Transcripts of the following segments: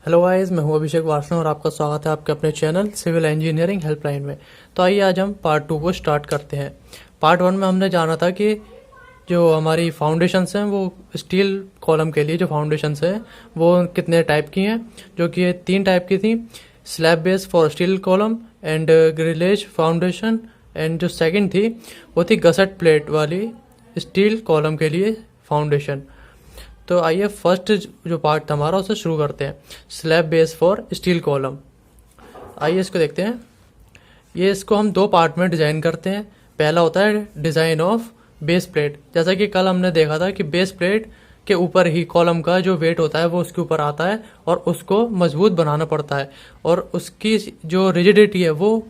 Hello guys, मैं हूं अभिषेक वासना और आपका स्वागत है आपके अपने चैनल सिविल इंजीनियरिंग हेल्पलाइन में। तो आइए आज हम पार्ट 2 को स्टार्ट करते हैं। पार्ट 1 में हमने जाना था कि जो हमारी फाउंडेशंस हैं वो स्टील कॉलम के लिए जो फाउंडेशंस हैं वो कितने टाइप की हैं, जो कि ये 3 टाइप की थी। Slab base for steel column and grillage foundation, and जो सेकंड थी वो थी गसेट प्लेट वाली स्टील कॉलम के लिए फाउंडेशन। तो आइए फर्स्ट जो पार्ट था हमारा उसे शुरू करते हैं, slab base for steel column. आइए इसको देखते हैं। ये इसको हम 2 पार्ट में डिजाइन करते हैं। पहला होता है डिजाइन ऑफ बेस प्लेट। जैसा कि कल हमने देखा था कि बेस प्लेट के ऊपर ही कॉलम का जो वेट होता है वो उसके ऊपर आता है और उसको मजबूत बनाना पड़ता है, और उसकी जो रिजिडिटी है वो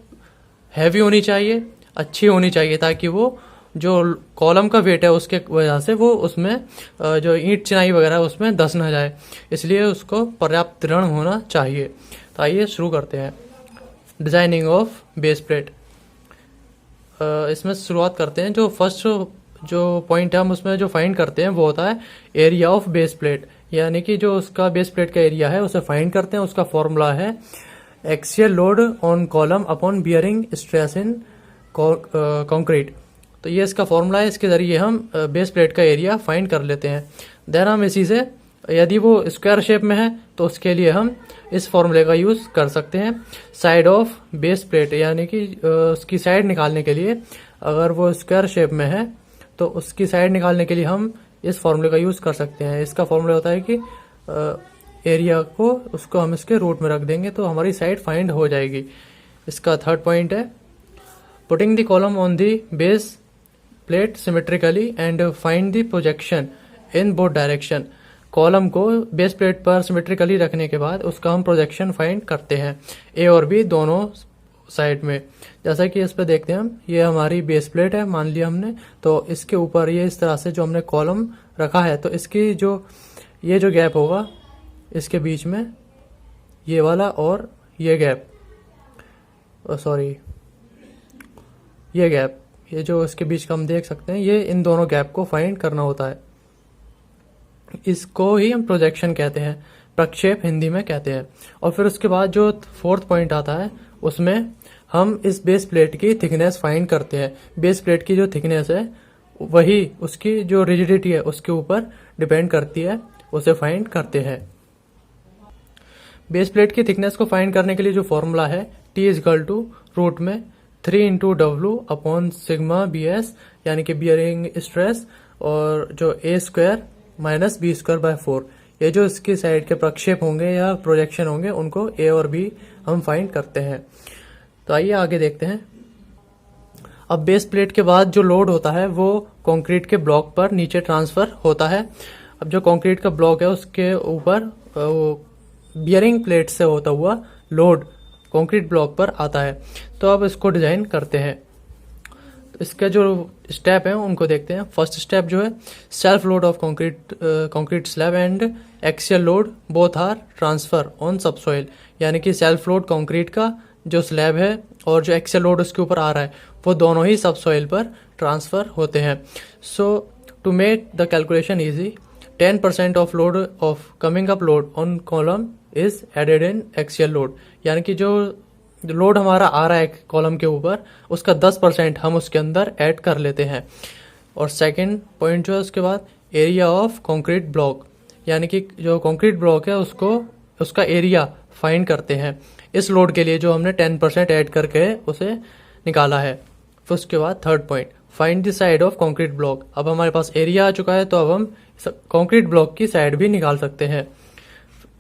हैवी होनी चाहिए, अच्छी होनी चाहिए, ताकि वो जो कॉलम का वेट है उसके वजह से वो उसमें जो ईंट चिनाई वगैरह उसमें धंस ना जाए, इसलिए उसको पर्याप्त दृढ़ होना चाहिए। तो आइए शुरू करते हैं डिजाइनिंग ऑफ बेस प्लेट। इसमें शुरुआत करते हैं। जो फर्स्ट जो पॉइंट है हम उसमें जो फाइंड करते हैं वो होता है एरिया ऑफ बेस प्लेट, यानी कि जो उसका बेस प्लेट का एरिया है उसे फाइंड करते हैं। उसका फॉर्मूला है axial load on column upon bearing stress in concrete. तो ये इसका फॉर्मूला है, इसके ज़रिए हम बेस प्लेट का एरिया फाइंड कर लेते हैं। देन हम इसी से यदि वो स्क्वायर शेप में है तो उसके लिए हम इस फॉर्मूले का यूज़ कर सकते हैं। साइड ऑफ बेस प्लेट, यानी कि उसकी साइड निकालने के लिए, अगर वो स्क्वायर शेप में है तो उसकी साइड निकालने के लिए हम इस फॉर्मूले का यूज़ कर सकते हैं। इसका फॉर्मूला होता है कि एरिया को उसको हम इसके रूट में रख देंगे तो हमारी साइड फाइंड हो जाएगी। इसका थर्ड पॉइंट है putting the column on the base plate symmetrically and find the projection in both direction. Column को बेस प्लेट पर सिमेट्रिकली रखने के बाद उसका हम प्रोजेक्शन फाइंड करते हैं, ए और बी दोनों साइड में। जैसा कि इस पे देखते हैं हम, ये हमारी बेस प्लेट है मान लिया हमने, तो इसके ऊपर ये इस तरह से जो हमने कॉलम रखा है तो इसकी ये जो गैप होगा इसके बीच में, ये वाला और ये गैप, सॉरी ये गैप, ये जो इसके बीच का हम देख सकते हैं, ये इन दोनों गैप को फाइंड करना होता है। इसको ही हम प्रोजेक्शन कहते हैं, प्रक्षेप हिंदी में कहते हैं। और फिर उसके बाद जो फोर्थ पॉइंट आता है उसमें हम इस बेस प्लेट की थिकनेस फाइंड करते हैं। बेस प्लेट की जो थिकनेस है वही उसकी जो रिजिडिटी है उसके ऊपर डिपेंड करती है, उसे फाइंड करते हैं। बेस प्लेट की थिकनेस को फाइंड करने के लिए जो फॉर्मूला है T इजकल टू रूट में 3 × W अपॉन σ BS, यानी कि बियरिंग स्ट्रेस, और जो A square minus B square by 4, ये जो इसकी साइड के प्रक्षेप होंगे या प्रोजेक्शन होंगे उनको A और B हम फाइंड करते हैं। तो आइए आगे देखते हैं। अब बेस प्लेट के बाद जो लोड होता है वो कंक्रीट के ब्लॉक पर नीचे ट्रांसफर होता है। अब जो कंक्रीट का ब्लॉक है उसके ऊपर बियरिंग प्लेट से होता हुआ लोड कंक्रीट ब्लॉक पर आता है। तो अब इसको डिजाइन करते हैं। तो इसके जो स्टेप हैं उनको देखते हैं। फर्स्ट स्टेप जो है self load of concrete slab and axial load both are transfer on subsoil, यानी कि सेल्फ लोड कंक्रीट का जो स्लैब है और जो एक्सियल लोड उसके ऊपर आ रहा है वो दोनों ही सबसॉइल पर ट्रांसफर होते हैं। So to make the calculation easy, 10% of load of coming up load on column is added in axial load, यानी कि जो लोड हमारा आ रहा है कॉलम के ऊपर उसका 10% हम उसके अंदर ऐड कर लेते हैं। और सेकंड पॉइंट जो है उसके बाद एरिया ऑफ कंक्रीट ब्लॉक, यानी कि जो कंक्रीट ब्लॉक है उसका एरिया फाइंड करते हैं इस लोड के लिए जो हमने 10% ऐड करके उसे निकाला है। फिर उसके बाद third point find the side of concrete block. अब हमारे पास एरिया आ चुका है तो अब हम कंक्रीट ब्लॉक की साइड भी निकाल सकते हैं।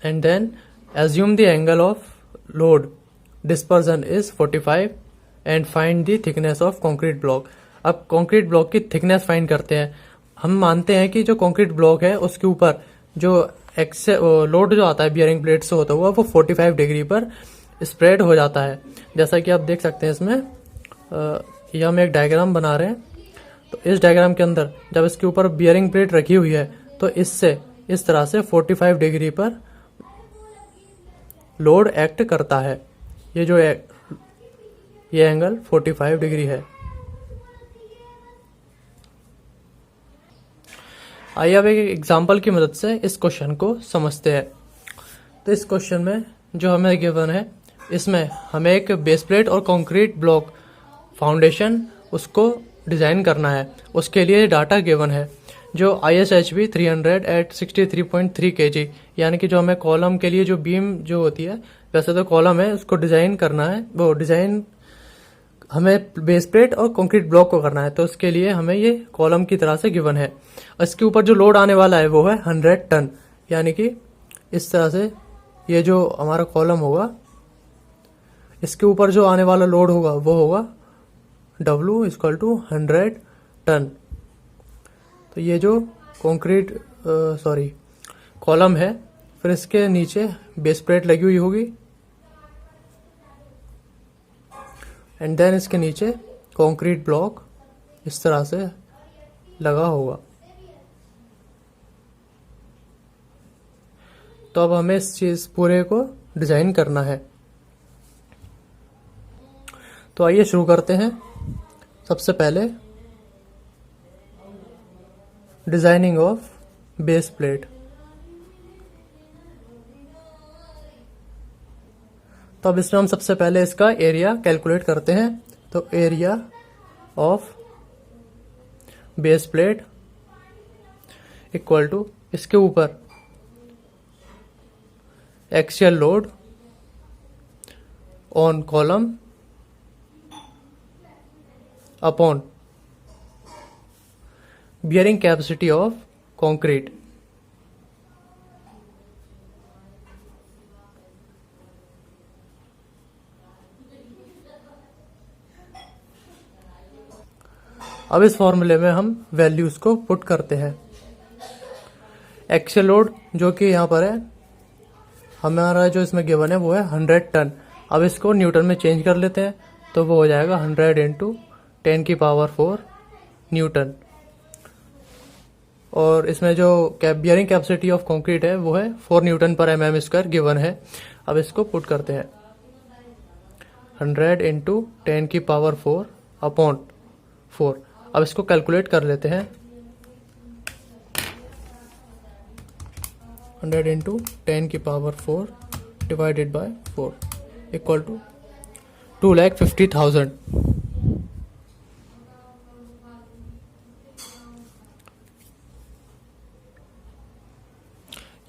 And then assume the angle of load dispersion is 45 and find the thickness of concrete block. अब कंक्रीट ब्लॉक की थिकनेस फाइंड करते हैं। हम मानते हैं कि जो कंक्रीट ब्लॉक है उसके ऊपर जो लोड जो आता है बियरिंग प्लेट से होता हुआ वो 45 डिग्री पर स्प्रेड हो जाता है। जैसा कि आप देख सकते हैं इसमें ये हम एक डायग्राम बना रहे हैं। तो इस डायग्राम के अंदर जब इसके ऊपर बियरिंग प्लेट रखी हुई है तो इससे इस तरह से 45 डिग्री पर लोड एक्ट करता है। ये एंगल 45 डिग्री है। आइए अब एक एग्जाम्पल की मदद से इस क्वेश्चन को समझते हैं। तो इस क्वेश्चन में जो हमें गिवन है, इसमें हमें एक बेस प्लेट और कंक्रीट ब्लॉक फाउंडेशन उसको डिज़ाइन करना है। उसके लिए डाटा गिवन है जो ISHB 300 एट 63.3 kg, यानी कि जो हमें कॉलम के लिए जो बीम जो होती है, वैसे तो कॉलम है, उसको डिज़ाइन करना है। वो डिज़ाइन हमें बेस प्लेट और कंक्रीट ब्लॉक को करना है, तो उसके लिए हमें ये कॉलम की तरह से गिवन है। इसके ऊपर जो लोड आने वाला है वो है 100 टन, यानी कि इस तरह से ये जो हमारा कॉलम होगा, इसके ऊपर जो आने वाला लोड होगा वो होगा W = 100 टन। तो ये जो कंक्रीट कॉलम है, फिर इसके नीचे बेस प्लेट लगी हुई होगी एंड देन इसके नीचे कंक्रीट ब्लॉक इस तरह से लगा होगा। तो अब हमें इस चीज पूरे को डिजाइन करना है। तो आइए शुरू करते हैं। सबसे पहले डिजाइनिंग ऑफ बेस प्लेट। तो अब इसमें हम सबसे पहले इसका एरिया कैलकुलेट करते हैं। तो area of base plate equal to इसके ऊपर axial load on column upon bearing capacity of concrete। अब इस फॉर्मूले में हम वैल्यूज को पुट करते हैं। एक्सियल लोड जो कि यहाँ पर है, हमारा जो इसमें गिवन है वो है 100 टन। अब इसको न्यूटन में चेंज कर लेते हैं, तो वो हो जाएगा 100 × 10⁴ न्यूटन। और इसमें जो बियरिंग कैपेसिटी ऑफ कंक्रीट है वो है 4 Nm/mm² गिवन है। अब इसको पुट करते हैं 100 × 10⁴ अपॉन 4। अब इसको कैलकुलेट कर लेते हैं। 100 × 10⁴ डिवाइडेड बाय 4 इक्वल टू 2,50,000।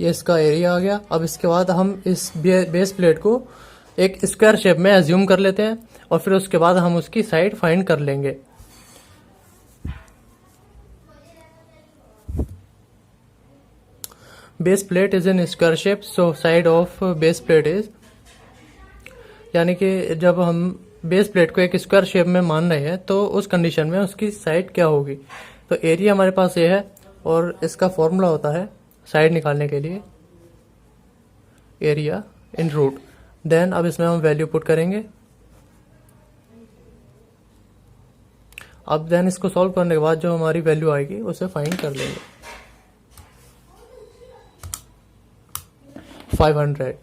ये इसका एरिया आ गया। अब इसके बाद हम इस बेस प्लेट को एक स्क्वायर शेप में एज्यूम कर लेते हैं और फिर उसके बाद हम उसकी साइड फाइंड कर लेंगे। Base plate is in square shape, so side of base plate is, यानी कि जब हम बेस प्लेट को एक स्क्वायर शेप में मान रहे हैं तो उस कंडीशन में उसकी साइड क्या होगी। तो एरिया हमारे पास ये है और इसका फॉर्मूला होता है साइड निकालने के लिए एरिया इन रूट। देन अब इसमें हम वैल्यू पुट करेंगे। अब देन इसको सॉल्व करने के बाद जो हमारी वैल्यू आएगी उसे फाइंड कर लेंगे। 500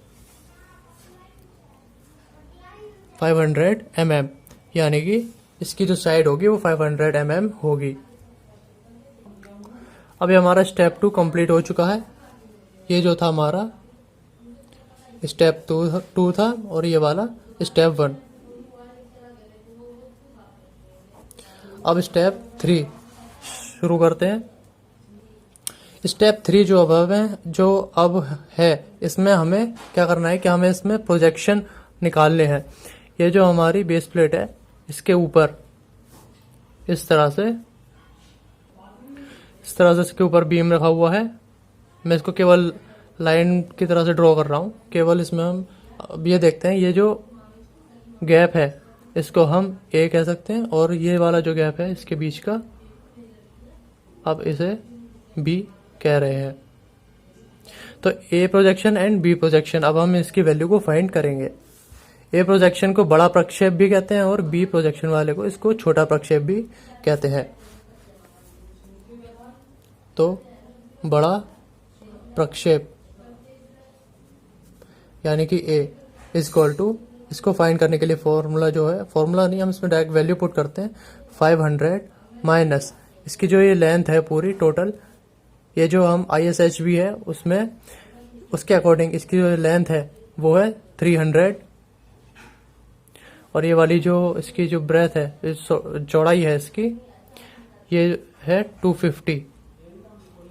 mm, यानी कि इसकी जो साइड होगी वो 500 mm होगी। अब ये हमारा स्टेप 2 कंप्लीट हो चुका है। ये जो था हमारा स्टेप 2 था और ये वाला स्टेप 1। अब स्टेप 3 शुरू करते हैं। स्टेप 3 जो अब है, इसमें हमें क्या करना है कि हमें इसमें प्रोजेक्शन निकालने हैं। ये जो हमारी बेस प्लेट है, इसके ऊपर इस तरह से इसके ऊपर बीम रखा हुआ है। मैं इसको केवल लाइन की तरह से ड्रॉ कर रहा हूँ। केवल इसमें हम अब ये देखते हैं, ये जो गैप है इसको हम ए कह सकते हैं और ये वाला जो गैप है इसके बीच का, अब इसे बी कह रहे हैं। तो ए प्रोजेक्शन एंड बी प्रोजेक्शन, अब हम इसकी वैल्यू को फाइंड करेंगे। ए प्रोजेक्शन को बड़ा प्रक्षेप भी कहते हैं और बी प्रोजेक्शन वाले को इसको छोटा प्रक्षेप भी कहते हैं। तो बड़ा प्रक्षेप यानी कि ए इज इक्वल टू, इसको फाइंड करने के लिए फॉर्मूला जो है, फॉर्मूला नहीं, हम इसमें डायरेक्ट वैल्यू पुट करते हैं। 500 माइनस इसकी जो ये लेंथ है पूरी टोटल, ये जो हम ISHB है उसमें उसके अकॉर्डिंग इसकी जो लेंथ है वो है 300, और ये वाली जो इसकी जो ब्रेथ है, चौड़ाई है इसकी, ये है 250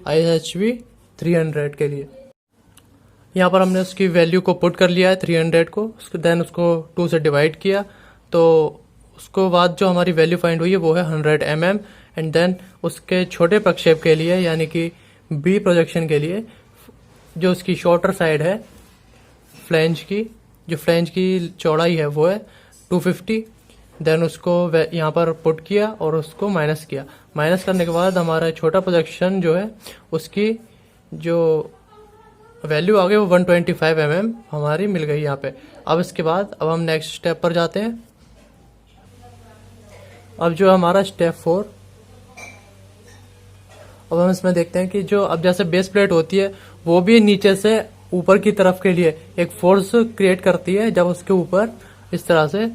ISHV 300 के लिए। यहाँ पर हमने उसकी वैल्यू को पुट कर लिया है 300 को, देन उसको 2 से डिवाइड किया, तो उसको बाद जो हमारी वैल्यू फाइंड हुई है वो है 100 mm। एंड देन उसके छोटे प्रक्षेप के लिए यानी कि बी प्रोजेक्शन के लिए जो उसकी शॉर्टर साइड है फ्लैंज की, जो फ्लैंज की चौड़ाई है वो है 250। देन उसको यहाँ पर पुट किया और उसको माइनस किया। माइनस करने के बाद हमारा छोटा प्रोजेक्शन जो है उसकी जो वैल्यू आ गई वो 125 mm हमारी मिल गई यहाँ पे। अब इसके बाद अब हम नेक्स्ट स्टेप पर जाते हैं। अब जो हमारा स्टेप 4, अब हम इसमें देखते हैं कि जो अब जैसे बेस प्लेट होती है वो भी नीचे से ऊपर की तरफ के लिए एक फोर्स क्रिएट करती है। जब उसके ऊपर इस तरह से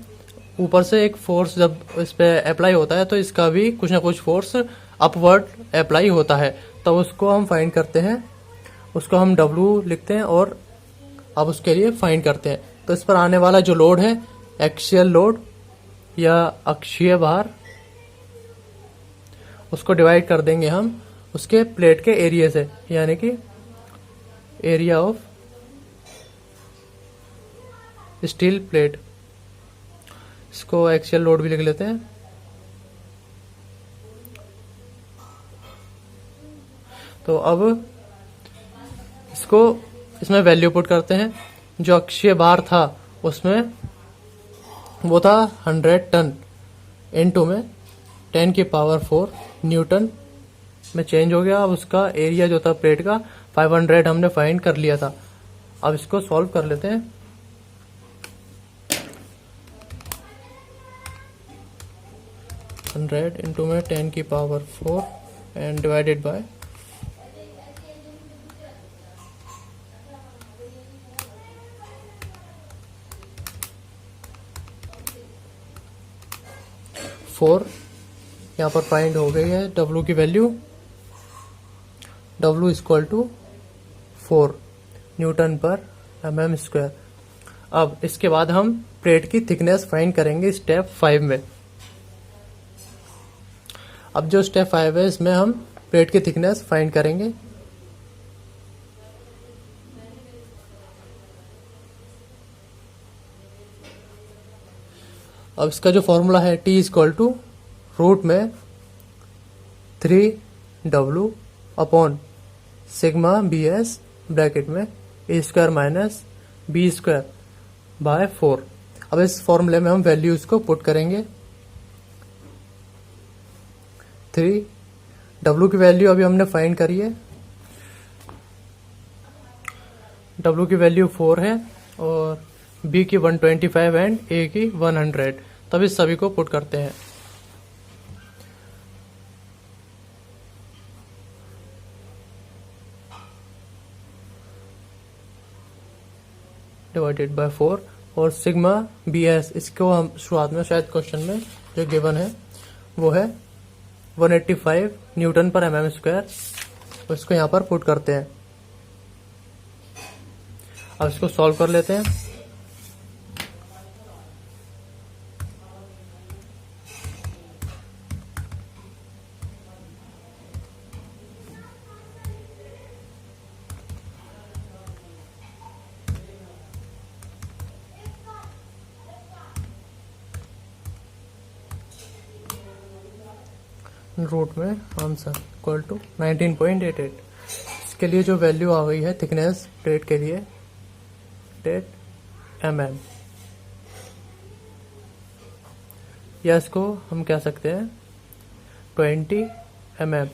ऊपर से एक फोर्स जब इस पे अप्लाई होता है तो इसका भी कुछ ना कुछ फोर्स अपवर्ड अप्लाई होता है, तो उसको हम फाइंड करते हैं। उसको हम W लिखते हैं और अब उसके लिए फाइंड करते हैं। तो इस पर आने वाला जो लोड है एक्सियल लोड या अक्षीय भार, उसको डिवाइड कर देंगे हम उसके प्लेट के एरिया से, यानी कि एरिया ऑफ स्टील प्लेट। इसको एक्सियल लोड भी लिख लेते हैं। तो अब इसको इसमें वैल्यू पुट करते हैं। जो अक्षीय भार था उसमें वो था 100 टन, इनटू में 10 की पावर 4 न्यूटन में चेंज हो गया। अब उसका एरिया जो था प्लेट का 500 हमने फाइंड कर लिया था। अब इसको सॉल्व कर लेते हैं। हंड्रेड इंटू में 10 की पावर 4 एंड डिवाइडेड बाय 4 यहाँ पर फाइंड हो गई है। W की value W equal to 4 newton पर mm स्क्वायर। अब इसके बाद हम प्लेट की थिकनेस फाइंड करेंगे स्टेप 5 में। अब जो स्टेप 5 है इसमें हम प्लेट की थिकनेस फाइंड करेंगे। अब इसका जो फॉर्मूला है T इक्वल टू रूट में 3W upon sigma BS bracket में A square minus B square by 4। अब इस फॉर्मूले में हम वैल्यूज को पुट करेंगे। 3W की वैल्यू अभी हमने फाइंड करी है। W की वैल्यू 4 है और B की 125 एंड A की 100। तब इस सभी को पुट करते हैं। डिवाइडेड बाय 4 और सिग्मा BS, इसको हम शुरुआत में शायद क्वेश्चन में जो गिवन है वो है 185 न्यूटन पर mm स्क्वायर। इसको यहाँ पर पुट करते हैं। अब इसको सॉल्व कर लेते हैं। रूट में आंसर इक्वल टू 19.88। इसके लिए जो वैल्यू आ गई है थिकनेस प्लेट के लिए 8 mm, या इसको हम कह सकते हैं 20 mm।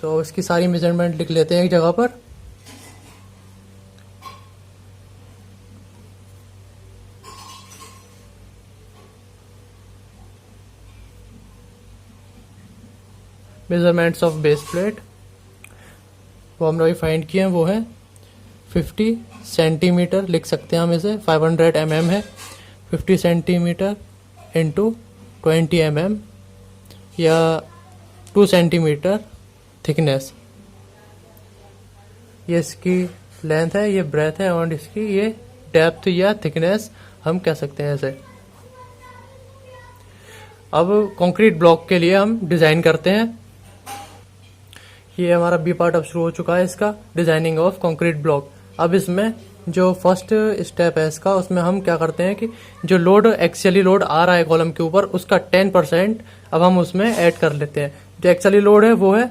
तो इसकी सारी मेजरमेंट लिख लेते हैं एक जगह पर। मेजरमेंट्स ऑफ बेस प्लेट वो हमने अभी फाइंड किए हैं, वो है 50 सेंटीमीटर लिख सकते हैं हम इसे। 500 mm है, 50 सेंटीमीटर इंटू 20 mm या 2 सेंटीमीटर थिकनेस, ये इसकी लेंथ है, ये ब्रेथ है और इसकी ये डेप्थ या थिकनेस हम कह सकते हैं ऐसे। अब कंक्रीट ब्लॉक के लिए हम डिजाइन करते हैं। ये हमारा बी पार्ट अब शुरू हो चुका है, इसका डिजाइनिंग ऑफ कंक्रीट ब्लॉक। अब इसमें जो फर्स्ट स्टेप है इसका, उसमें हम क्या करते हैं कि जो लोड एक्सियली लोड आ रहा है कॉलम के ऊपर, उसका 10% अब हम उसमें ऐड कर लेते हैं। जो एक्सियली लोड है वो है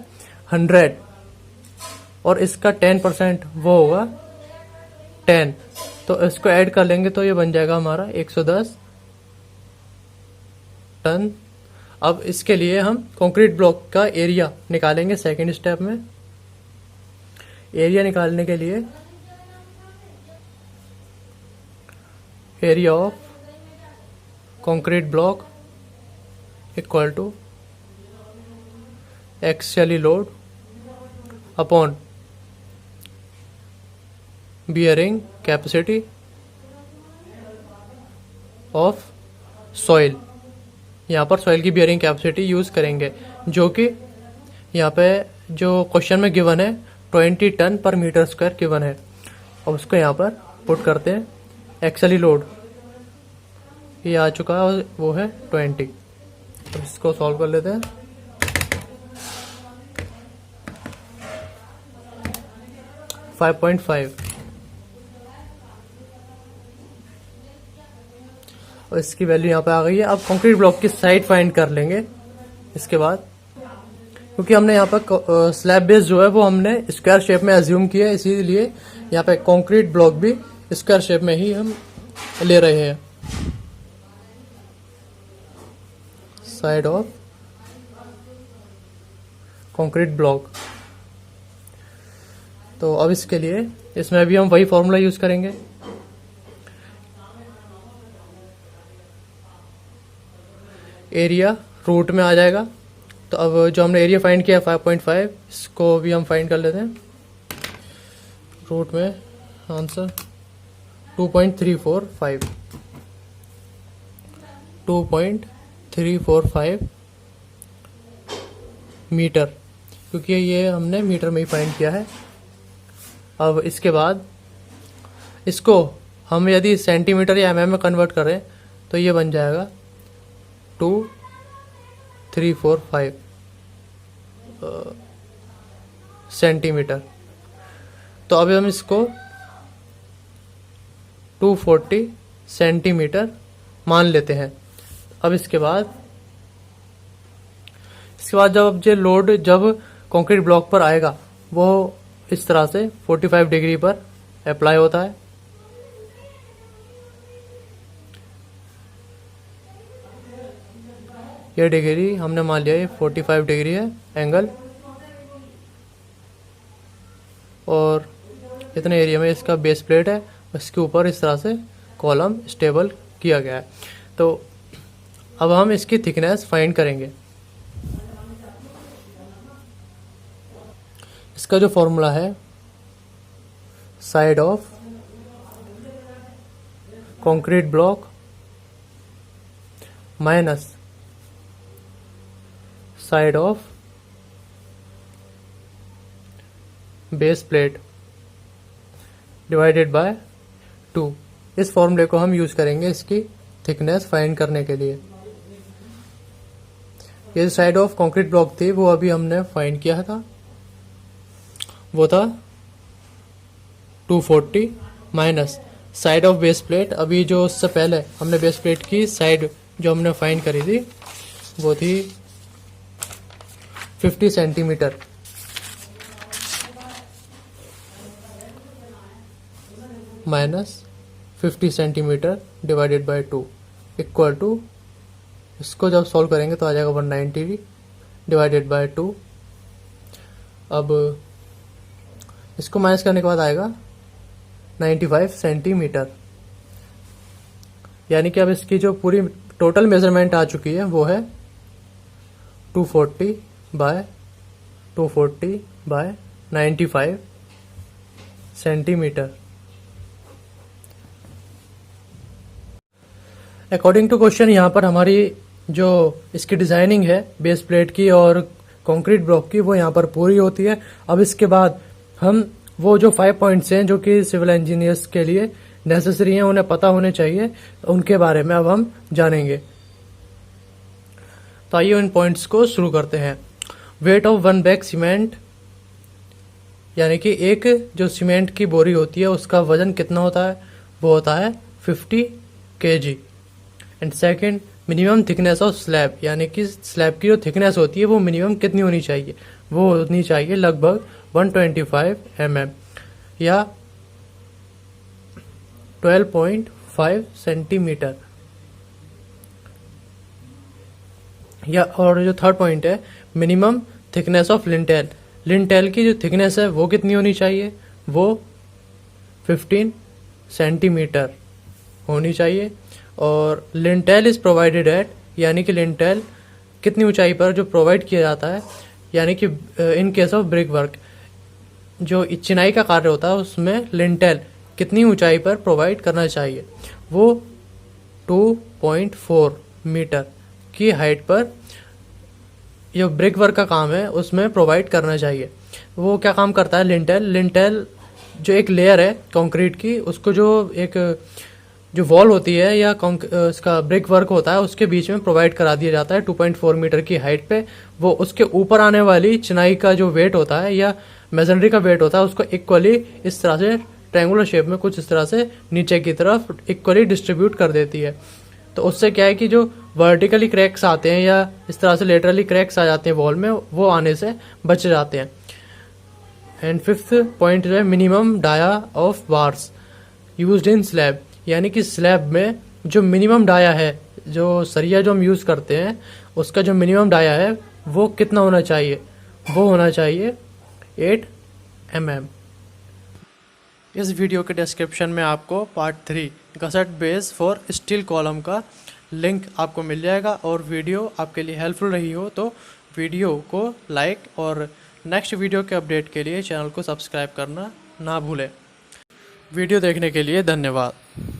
100 और इसका 10% वो होगा 10, तो इसको ऐड कर लेंगे तो ये बन जाएगा हमारा 110 टन। अब इसके लिए हम कंक्रीट ब्लॉक का एरिया निकालेंगे सेकेंड स्टेप में। एरिया निकालने के लिए area of concrete block equal to axially load upon bearing capacity of soil. यहाँ पर सॉइल की बियरिंग कैपेसिटी यूज करेंगे, जो कि यहाँ पे जो क्वेश्चन में गिवन है 20 टन पर मीटर स्क्वायर गिवन है। अब उसको यहाँ पर पुट करते हैं। एक्सियली लोड ये आ चुका है और वो है 20। अब इसको सॉल्व कर लेते हैं। फाइव 5.5 और इसकी वैल्यू यहाँ पे आ गई है। अब कंक्रीट ब्लॉक की साइड फाइंड कर लेंगे इसके बाद, क्योंकि हमने यहाँ पर स्लैब बेस जो है वो हमने स्क्वायर शेप में एज्यूम किया है, इसीलिए यहाँ पे कंक्रीट ब्लॉक भी स्क्वायर शेप में ही हम ले रहे हैं। Side of concrete block. तो अब इसके लिए इसमें भी हम वही फॉर्मूला यूज करेंगे। एरिया रूट में आ जाएगा। तो अब जो हमने एरिया फाइंड किया 5.5, इसको भी हम फाइंड कर लेते हैं। रूट में आंसर 2.345 मीटर, क्योंकि ये हमने मीटर में ही फाइंड किया है। अब इसके बाद इसको हम यदि सेंटीमीटर या mm में कन्वर्ट करें तो ये बन जाएगा 2345 सेंटीमीटर। तो अब हम इसको 240 सेंटीमीटर मान लेते हैं। अब इसके बाद जब ये लोड जब कंक्रीट ब्लॉक पर आएगा वो इस तरह से 45 डिग्री पर अप्लाई होता है। ये डिग्री हमने मान लिया ये 45 डिग्री है एंगल, और इतने एरिया में इसका बेस प्लेट है, इसके ऊपर इस तरह से कॉलम स्टेबल किया गया है। तो अब हम इसकी थिकनेस फाइंड करेंगे। इसका जो फॉर्मूला है side of concrete block minus side of base plate divided by 2। इस फॉर्मूले को हम यूज करेंगे इसकी थिकनेस फाइंड करने के लिए। ये साइड ऑफ कंक्रीट ब्लॉक थी वो अभी हमने फाइंड किया था, वो था 240 minus side of base plate. अभी जो उससे पहले हमने बेस प्लेट की साइड जो हमने फाइंड करी थी वो थी 50 centimetre minus 50 centimetre divided by 2 equal to, इसको जब सॉल्व करेंगे तो आ जाएगा 190 डिवाइडेड बाय 2। अब इसको माइनस करने के बाद आएगा 95 सेंटीमीटर, यानी कि अब इसकी जो पूरी टोटल मेजरमेंट आ चुकी है वो है 240 by 95 centimetre. According to question यहाँ पर हमारी जो इसकी डिजाइनिंग है बेस प्लेट की और कंक्रीट ब्लॉक की वो यहाँ पर पूरी होती है। अब इसके बाद हम वो जो 5 पॉइंट्स हैं जो कि सिविल इंजीनियर्स के लिए नेसेसरी हैं, उन्हें पता होने चाहिए, उनके बारे में अब हम जानेंगे। तो आइए इन पॉइंट्स को शुरू करते हैं। वेट ऑफ 1 बैग सीमेंट, यानी कि एक जो सीमेंट की बोरी होती है उसका वजन कितना होता है, वो होता है 50 kg। And second, minimum thickness of slab, यानी कि स्लैब की जो थिकनेस होती है वो मिनिमम कितनी होनी चाहिए, वो होनी चाहिए लगभग 125 mm या 12.5 सेंटीमीटर। या और जो थर्ड पॉइंट है, minimum thickness of lintel, lintel की जो थिकनेस है वो कितनी होनी चाहिए, वो 15 सेंटीमीटर होनी चाहिए। और लिंटेल इज प्रोवाइडेड एट, यानी कि लिंटेल कितनी ऊंचाई पर जो प्रोवाइड किया जाता है, यानी कि in case of brick work, जो चिनाई का कार्य होता है उसमें लिंटेल कितनी ऊंचाई पर प्रोवाइड करना चाहिए, वो 2.4 मीटर की हाइट पर जो ब्रिक वर्क का काम है उसमें प्रोवाइड करना चाहिए। वो क्या काम करता है, लिंटेल, लिंटेल जो एक लेयर है कंक्रीट की, उसको जो एक जो वॉल होती है या इसका ब्रिक वर्क होता है उसके बीच में प्रोवाइड करा दिया जाता है 2.4 मीटर की हाइट पे। वो उसके ऊपर आने वाली चिनाई का जो वेट होता है या मेसनरी का वेट होता है उसको इक्वली इस तरह से ट्रायंगुलर शेप में कुछ इस तरह से नीचे की तरफ इक्वली डिस्ट्रीब्यूट कर देती है। तो उससे क्या है कि जो वर्टिकली क्रैक्स आते हैं या इस तरह से लेटरली क्रैक्स आ जाते हैं वॉल में, वो आने से बच जाते हैं। एंड फिफ्थ पॉइंट जो है, minimum dia of bars used in slab, यानी कि स्लैब में जो मिनिमम डाया है, जो सरिया जो हम यूज़ करते हैं उसका जो मिनिमम डाया है वो कितना होना चाहिए, वो होना चाहिए 8 mm। इस वीडियो के डिस्क्रिप्शन में आपको part 3 gusset base for steel column का लिंक आपको मिल जाएगा। और वीडियो आपके लिए हेल्पफुल रही हो तो वीडियो को लाइक और नेक्स्ट वीडियो के अपडेट के लिए चैनल को सब्सक्राइब करना ना भूलें। वीडियो देखने के लिए धन्यवाद।